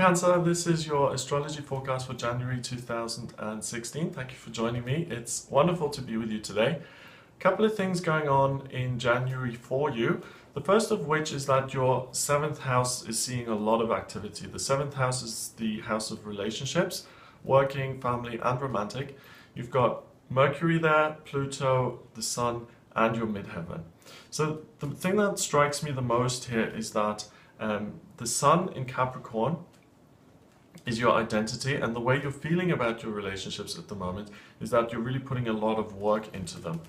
Cancer, this is your astrology forecast for January 2016. Thank you for joining me. It's wonderful to be with you today. A couple of things going on in January for you. The first of which is that your 7th house is seeing a lot of activity. The 7th house is the house of relationships, working, family, and romantic. You've got Mercury there, Pluto, the Sun, and your midheaven. So the thing that strikes me the most here is that the Sun in Capricorn is your identity, and the way you're feeling about your relationships at the moment is that you're really putting a lot of work into them.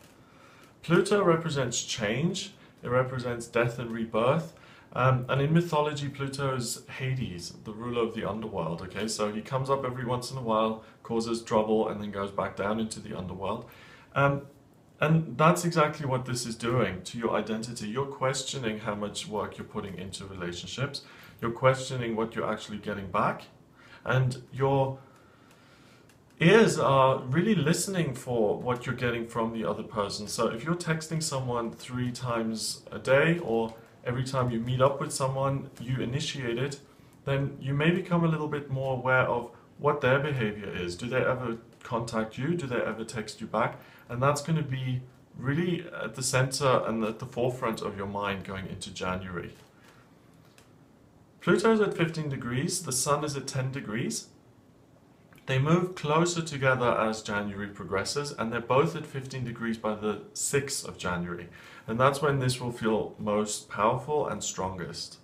Pluto represents change, it represents death and rebirth, and in mythology Pluto is Hades, the ruler of the underworld. Okay, so he comes up every once in a while, causes trouble, and then goes back down into the underworld. And that's exactly what this is doing to your identity. You're questioning how much work you're putting into relationships. You're questioning what you're actually getting back. And your ears are really listening for what you're getting from the other person. So if you're texting someone 3 times a day, or every time you meet up with someone, you initiate it, then you may become a little bit more aware of what their behavior is. Do they ever contact you? Do they ever text you back? And that's going to be really at the center and at the forefront of your mind going into January. Pluto is at 15 degrees, the Sun is at 10 degrees. They move closer together as January progresses, and they're both at 15 degrees by the 6th of January. And that's when this will feel most powerful and strongest.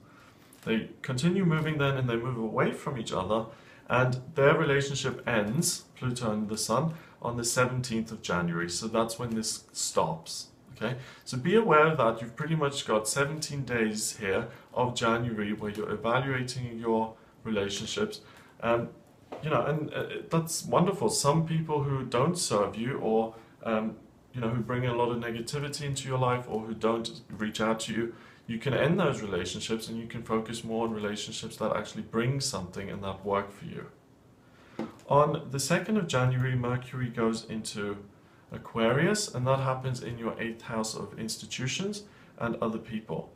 They continue moving then, and they move away from each other, and their relationship ends, Pluto and the Sun, on the 17th of January. So that's when this stops. Okay, so be aware of that. You've pretty much got 17 days here of January where you're evaluating your relationships. That's wonderful. Some people who don't serve you, or who bring a lot of negativity into your life, or who don't reach out to you, you can end those relationships and you can focus more on relationships that actually bring something and that work for you. On the 2nd of January, Mercury goes into Aquarius, and that happens in your 8th house of institutions and other people.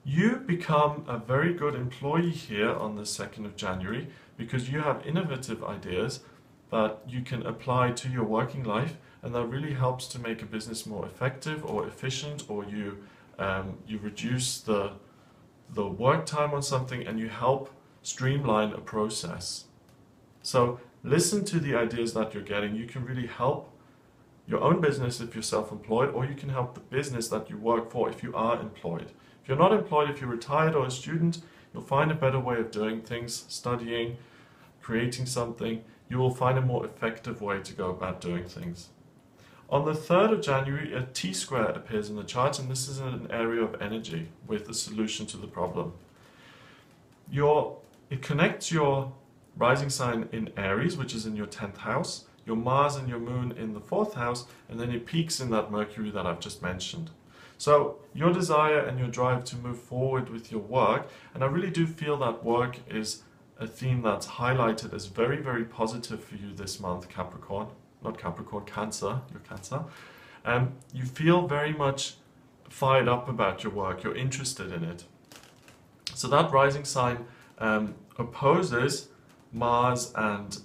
You become a very good employee here on the 2nd of January because you have innovative ideas that you can apply to your working life, and that really helps to make a business more effective or efficient, or you reduce the work time on something, and you help streamline a process. So listen to the ideas that you're getting. You can really help your own business if you're self-employed, or you can help the business that you work for if you are employed. If you're not employed, if you're retired or a student, you'll find a better way of doing things, studying, creating something. You will find a more effective way to go about doing things. On the 3rd of January, a T-square appears in the chart, and this is an area of energy with a solution to the problem. It connects your rising sign in Aries, which is in your 10th house, your Mars and your Moon in the 4th house, and then it peaks in that Mercury that I've just mentioned. So your desire and your drive to move forward with your work, and I really do feel that work is a theme that's highlighted as very, very positive for you this month, Capricorn. Not Capricorn, Cancer, you're Cancer. You feel very much fired up about your work, you're interested in it. So that rising sign opposes Mars and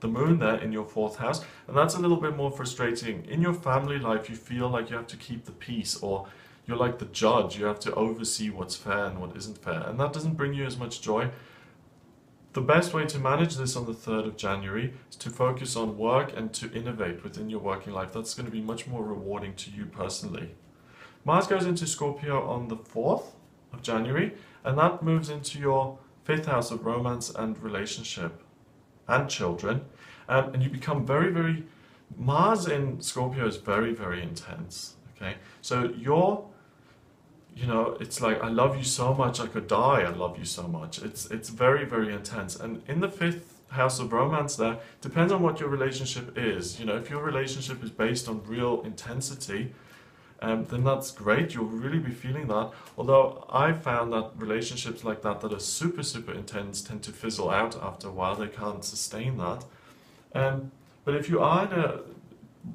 the Moon there in your 4th house, and that's a little bit more frustrating. In your family life, you feel like you have to keep the peace, or you're like the judge. You have to oversee what's fair and what isn't fair, and that doesn't bring you as much joy. The best way to manage this on the 3rd of January is to focus on work and to innovate within your working life. That's going to be much more rewarding to you personally. Mars goes into Scorpio on the 4th of January, and that moves into your 5th house of romance and relationship and children, and you become Mars in Scorpio is very, very intense. Okay, so it's like, I love you so much I could die, I love you so much. It's very, very intense. And in the 5th house of romance there, depends on what your relationship is. If your relationship is based on real intensity, then that's great. You'll really be feeling that. Although I found that relationships like that are super, super intense tend to fizzle out after a while. They can't sustain that. But if you are in a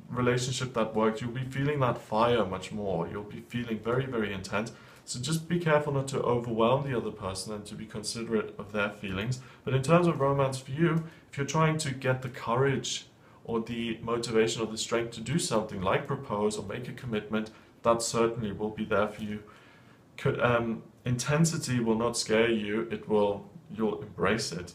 relationship that works, you'll be feeling that fire much more. You'll be feeling very, very intense. So just be careful not to overwhelm the other person and to be considerate of their feelings. But in terms of romance for you, if you're trying to get the courage or the motivation or the strength to do something like propose or make a commitment, that certainly will be there for you. Intensity will not scare you, you'll embrace it.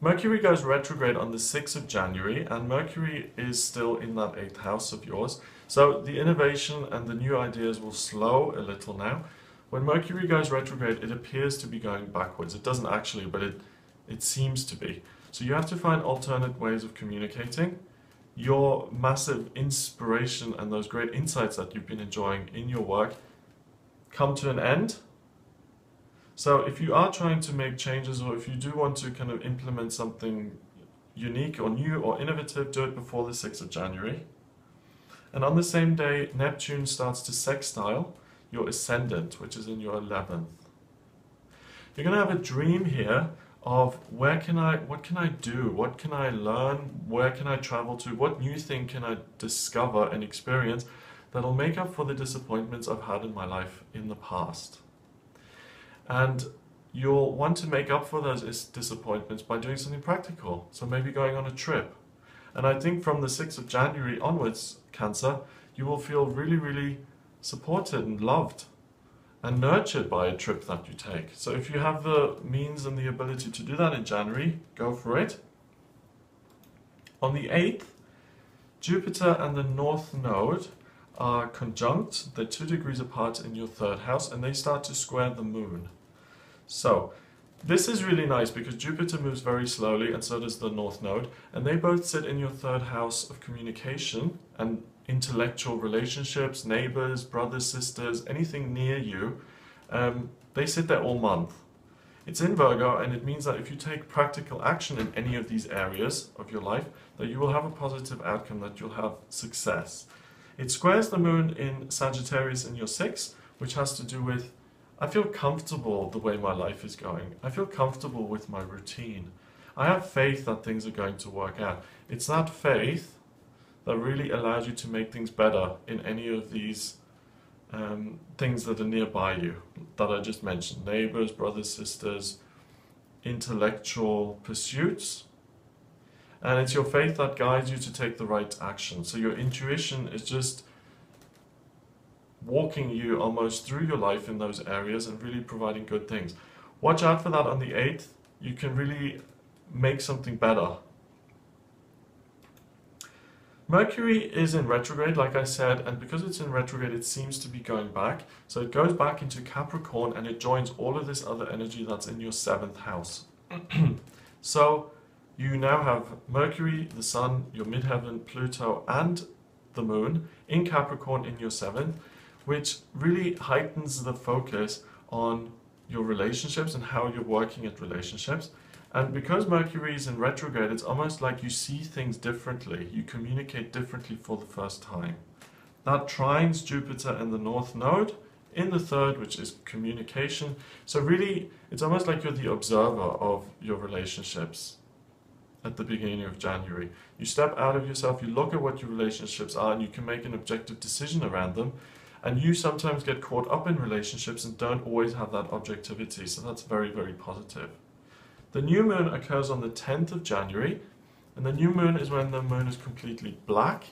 Mercury goes retrograde on the 6th of January, and Mercury is still in that 8th house of yours. So the innovation and the new ideas will slow a little now. When Mercury goes retrograde, it appears to be going backwards. It doesn't actually, but it seems to be. So you have to find alternate ways of communicating. Your massive inspiration and those great insights that you've been enjoying in your work come to an end. So if you are trying to make changes, or if you do want to kind of implement something unique or new or innovative, do it before the 6th of January. And on the same day, Neptune starts to sextile your Ascendant, which is in your 11th. You're going to have a dream here of what can I do, what can I learn, where can I travel to, what new thing can I discover and experience that'll make up for the disappointments I've had in my life in the past. And you'll want to make up for those disappointments by doing something practical. So maybe going on a trip. And I think from the 6th of January onwards, Cancer, you will feel really, really supported and loved and nurtured by a trip that you take. So if you have the means and the ability to do that in January, go for it. On the 8th, Jupiter and the North Node are conjunct. They're 2 degrees apart in your 3rd house, and they start to square the Moon. So this is really nice because Jupiter moves very slowly, and so does the North Node, and they both sit in your 3rd house of communication and intellectual relationships, neighbors, brothers, sisters, anything near you. They sit there all month. It's in Virgo, and it means that if you take practical action in any of these areas of your life, that you will have a positive outcome, that you'll have success. It squares the Moon in Sagittarius in your 6th, which has to do with, I feel comfortable the way my life is going. I feel comfortable with my routine. I have faith that things are going to work out. It's that faith that really allows you to make things better in any of these things that are nearby you, that I just mentioned. Neighbors, brothers, sisters, intellectual pursuits. And it's your faith that guides you to take the right action. So your intuition is just walking you almost through your life in those areas and really providing good things. Watch out for that on the 8th. You can really make something better. Mercury is in retrograde, like I said, and because it's in retrograde, it seems to be going back. So it goes back into Capricorn and it joins all of this other energy that's in your 7th house. So you now have Mercury, the Sun, your midheaven, Pluto, and the Moon in Capricorn in your 7th, which really heightens the focus on your relationships and how you're working at relationships. And because Mercury is in retrograde, it's almost like you see things differently. You communicate differently for the first time. That trines Jupiter and the North Node in the 3rd, which is communication. So really, it's almost like you're the observer of your relationships at the beginning of January. You step out of yourself, you look at what your relationships are, and you can make an objective decision around them. And you sometimes get caught up in relationships and don't always have that objectivity. So that's very, very positive. The new moon occurs on the 10th of January, and the new moon is when the moon is completely black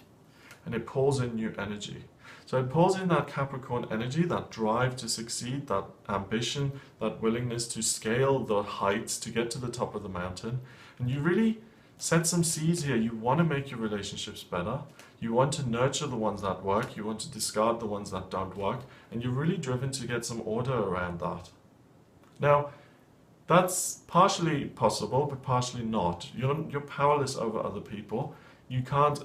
and it pulls in new energy. So it pulls in that Capricorn energy, that drive to succeed, that ambition, that willingness to scale the heights to get to the top of the mountain. And you really set some seeds here. You want to make your relationships better. You want to nurture the ones that work. You want to discard the ones that don't work. And you're really driven to get some order around that. Now, that's partially possible, but partially not. You're powerless over other people. You can't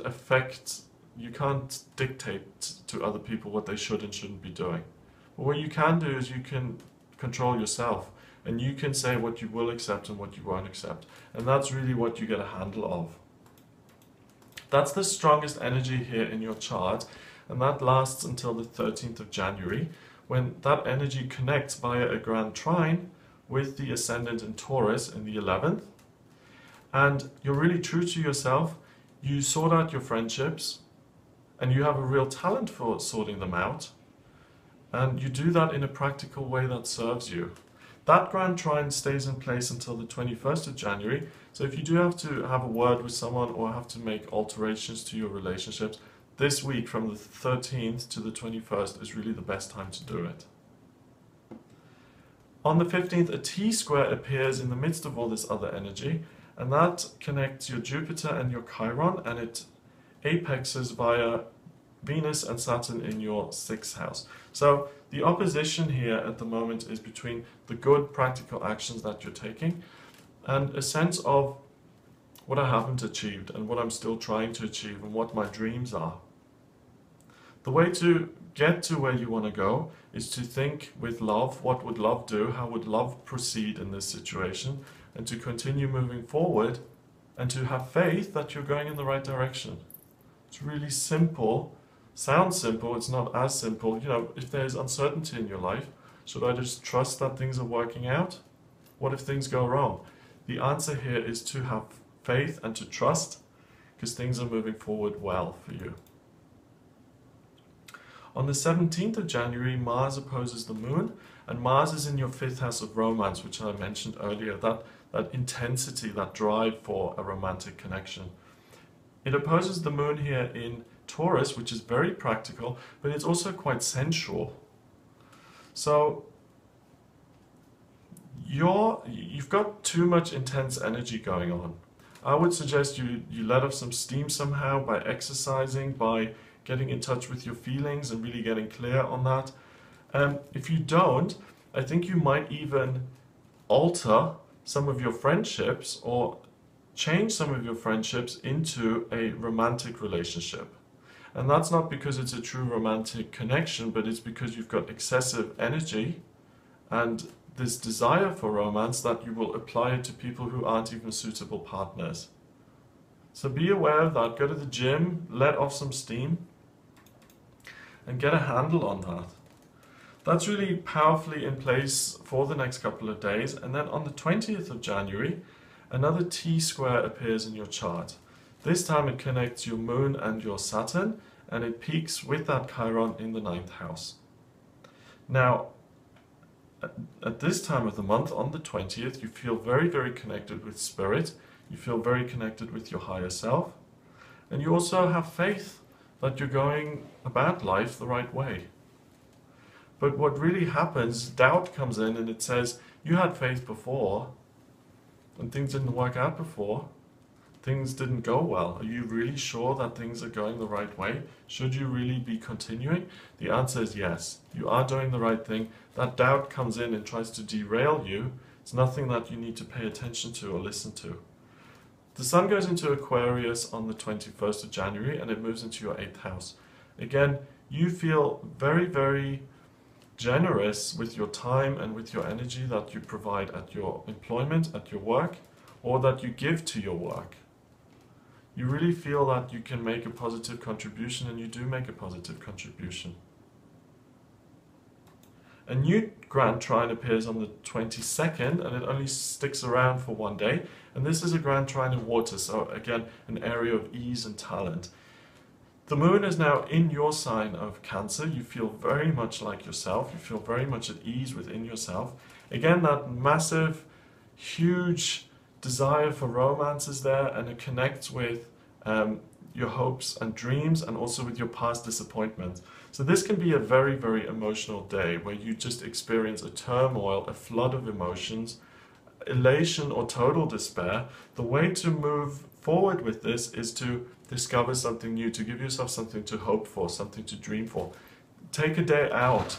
dictate to other people what they should and shouldn't be doing. But what you can do is you can control yourself, and you can say what you will accept and what you won't accept. And that's really what you get a handle of. That's the strongest energy here in your chart, and that lasts until the 13th of January, when that energy connects via a grand trine with the Ascendant in Taurus in the 11th. And you're really true to yourself. You sort out your friendships, and you have a real talent for sorting them out. and you do that in a practical way that serves you. That grand trine stays in place until the 21st of January, so if you do have to have a word with someone or have to make alterations to your relationships, this week from the 13th to the 21st is really the best time to do it. On the 15th, a T-square appears in the midst of all this other energy, and that connects your Jupiter and your Chiron, and it apexes via Venus and Saturn in your 6th house. So the opposition here at the moment is between the good practical actions that you're taking and a sense of what I haven't achieved and what I'm still trying to achieve and what my dreams are. The way to get to where you want to go is to think with love. What would love do? How would love proceed in this situation? And to continue moving forward and to have faith that you're going in the right direction. It's really simple. Sounds simple, it's not as simple. You know, if there's uncertainty in your life, should I just trust that things are working out? What if things go wrong? The answer here is to have faith and to trust, because things are moving forward well for you. On the 17th of January, Mars opposes the Moon, and Mars is in your 5th house of romance, which I mentioned earlier, that intensity, that drive for a romantic connection. It opposes the Moon here in Taurus, which is very practical, but it's also quite sensual. So you've got too much intense energy going on. I would suggest you let off some steam somehow by exercising, by getting in touch with your feelings and really getting clear on that. If you don't, I think you might even alter some of your friendships or change some of your friendships into a romantic relationship. And that's not because it's a true romantic connection, but it's because you've got excessive energy and this desire for romance that you will apply it to people who aren't even suitable partners. So be aware of that. Go to the gym, let off some steam, and get a handle on that. That's really powerfully in place for the next couple of days. And then on the 20th of January, another T-square appears in your chart. This time it connects your Moon and your Saturn, and it peaks with that Chiron in the 9th house. Now, at this time of the month, on the 20th, you feel very, very connected with spirit. You feel very connected with your higher self. And you also have faith that you're going about life the right way. But what really happens, doubt comes in and it says, you had faith before, and things didn't work out before. Things didn't go well. Are you really sure that things are going the right way? Should you really be continuing? The answer is yes. You are doing the right thing. That doubt comes in and tries to derail you. It's nothing that you need to pay attention to or listen to. The Sun goes into Aquarius on the 21st of January and it moves into your 8th house. Again, you feel very, very generous with your time and with your energy that you provide at your employment, at your work, or that you give to your work. You really feel that you can make a positive contribution, and you do make a positive contribution. A new grand trine appears on the 22nd, and it only sticks around for one day. And this is a grand trine in water, so again, an area of ease and talent. The Moon is now in your sign of Cancer. You feel very much like yourself. You feel very much at ease within yourself. Again, that massive, huge desire for romance is there, and it connects with your hopes and dreams, and also with your past disappointments. So this can be a very, very emotional day where you just experience a turmoil, a flood of emotions, elation or total despair. The way to move forward with this is to discover something new, to give yourself something to hope for, something to dream for. Take a day out.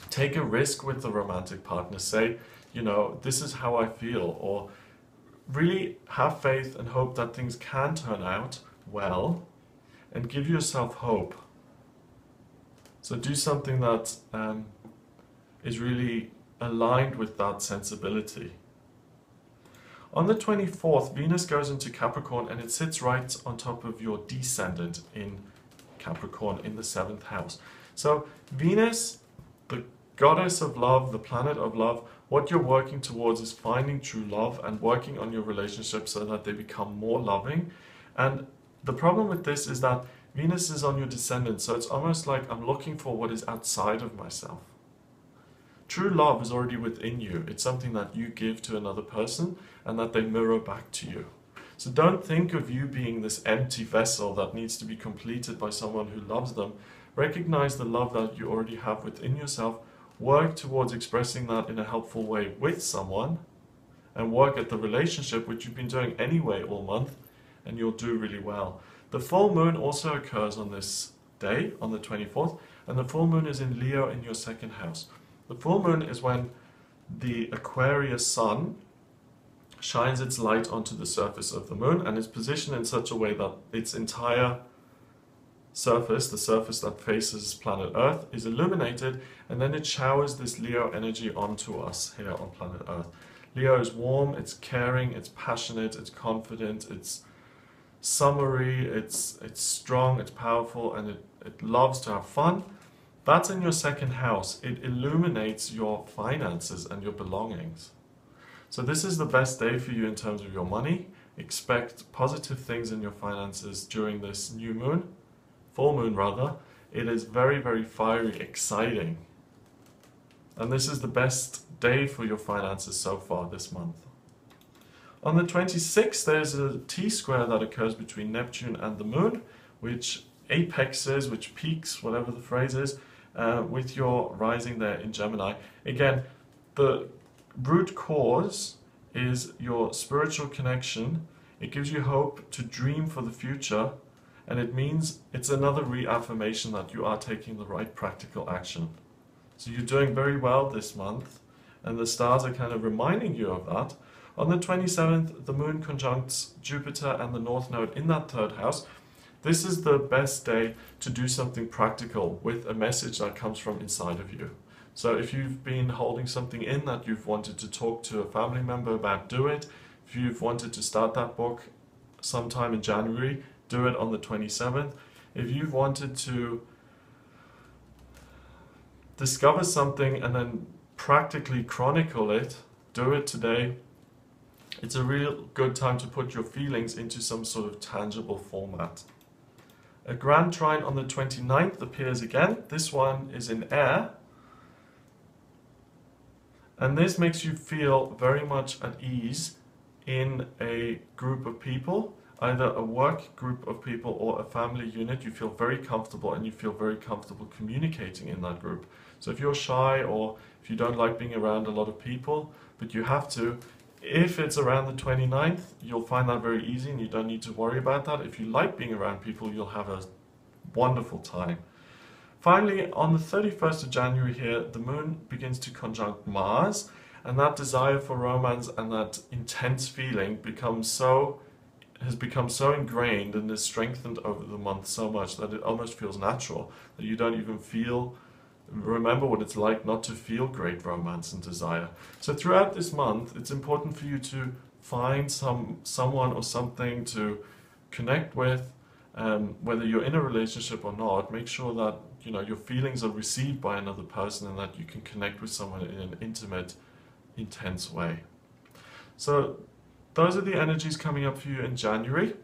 Take a risk with the romantic partner. Say, you know, this is how I feel, or really have faith and hope that things can turn out well, and give yourself hope. So do something that is really aligned with that sensibility. On the 24th, Venus goes into Capricorn and it sits right on top of your descendant in Capricorn in the 7th house. So Venus, the goddess of love, the planet of love, what you're working towards is finding true love and working on your relationships so that they become more loving. And the problem with this is that Venus is on your descendant, so it's almost like I'm looking for what is outside of myself. True love is already within you. It's something that you give to another person and that they mirror back to you. So don't think of you being this empty vessel that needs to be completed by someone who loves them. Recognize the love that you already have within yourself. Work towards expressing that in a helpful way with someone, and work at the relationship, which you've been doing anyway all month, and you'll do really well. The full moon also occurs on this day, on the 24th, and the full moon is in Leo in your second house. The full moon is when the Aquarius sun shines its light onto the surface of the moon and is positioned in such a way that its entire surface, the surface that faces planet Earth, is illuminated, and then it showers this Leo energy onto us here on planet Earth. Leo is warm, it's caring, it's passionate, it's confident, it's summery, it's strong, it's powerful, and it loves to have fun. That's in your second house. It illuminates your finances and your belongings. So this is the best day for you in terms of your money. Expect positive things in your finances during this new moon, full moon rather. It is very, very fiery, exciting. And this is the best day for your finances so far this month. On the 26th, there's a T-square that occurs between Neptune and the moon, which apexes, which peaks, whatever the phrase is, with your rising there in Gemini. Again, the root cause is your spiritual connection. It gives you hope to dream for the future, and it means it's another reaffirmation that you are taking the right practical action. So you're doing very well this month, and the stars are kind of reminding you of that. On the 27th, the moon conjuncts Jupiter and the North Node in that third house. This is the best day to do something practical with a message that comes from inside of you. So if you've been holding something in that you've wanted to talk to a family member about, do it. If you've wanted to start that book sometime in January, do it on the 27th. If you've wanted to discover something and then practically chronicle it, do it today. It's a real good time to put your feelings into some sort of tangible format. A grand trine on the 29th appears again. This one is in air. And this makes you feel very much at ease in a group of people, either a work group of people or a family unit. You feel very comfortable, and you feel very comfortable communicating in that group. So if you're shy, or if you don't like being around a lot of people, but you have to, if it's around the 29th, you'll find that very easy and you don't need to worry about that. If you like being around people, you'll have a wonderful time. Finally, on the 31st of January here, the moon begins to conjunct Mars, and that desire for romance and that intense feeling has become so ingrained and is strengthened over the month so much that it almost feels natural, that you don't even remember what it's like not to feel great romance and desire. So throughout this month, it's important for you to find someone or something to connect with, whether you're in a relationship or not. Make sure that your feelings are received by another person and that you can connect with someone in an intimate, intense way. So those are the energies coming up for you in January.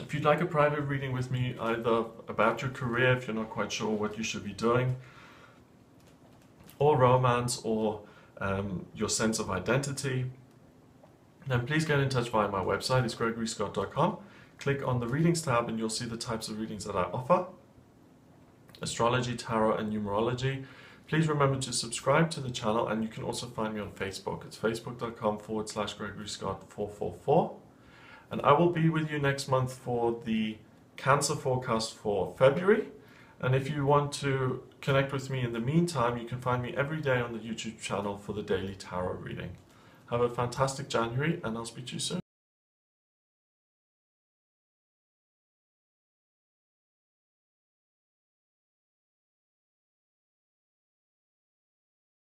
If you'd like a private reading with me, either about your career, if you're not quite sure what you should be doing, or romance, or your sense of identity, then please get in touch via my website. It's gregoryscott.com. Click on the Readings tab and you'll see the types of readings that I offer: Astrology, Tarot, and Numerology. Please remember to subscribe to the channel, and you can also find me on Facebook. It's facebook.com/GregoryScott444. And I will be with you next month for the Cancer forecast for February. And if you want to connect with me in the meantime, you can find me every day on the YouTube channel for the daily tarot reading. Have a fantastic January, and I'll speak to you soon.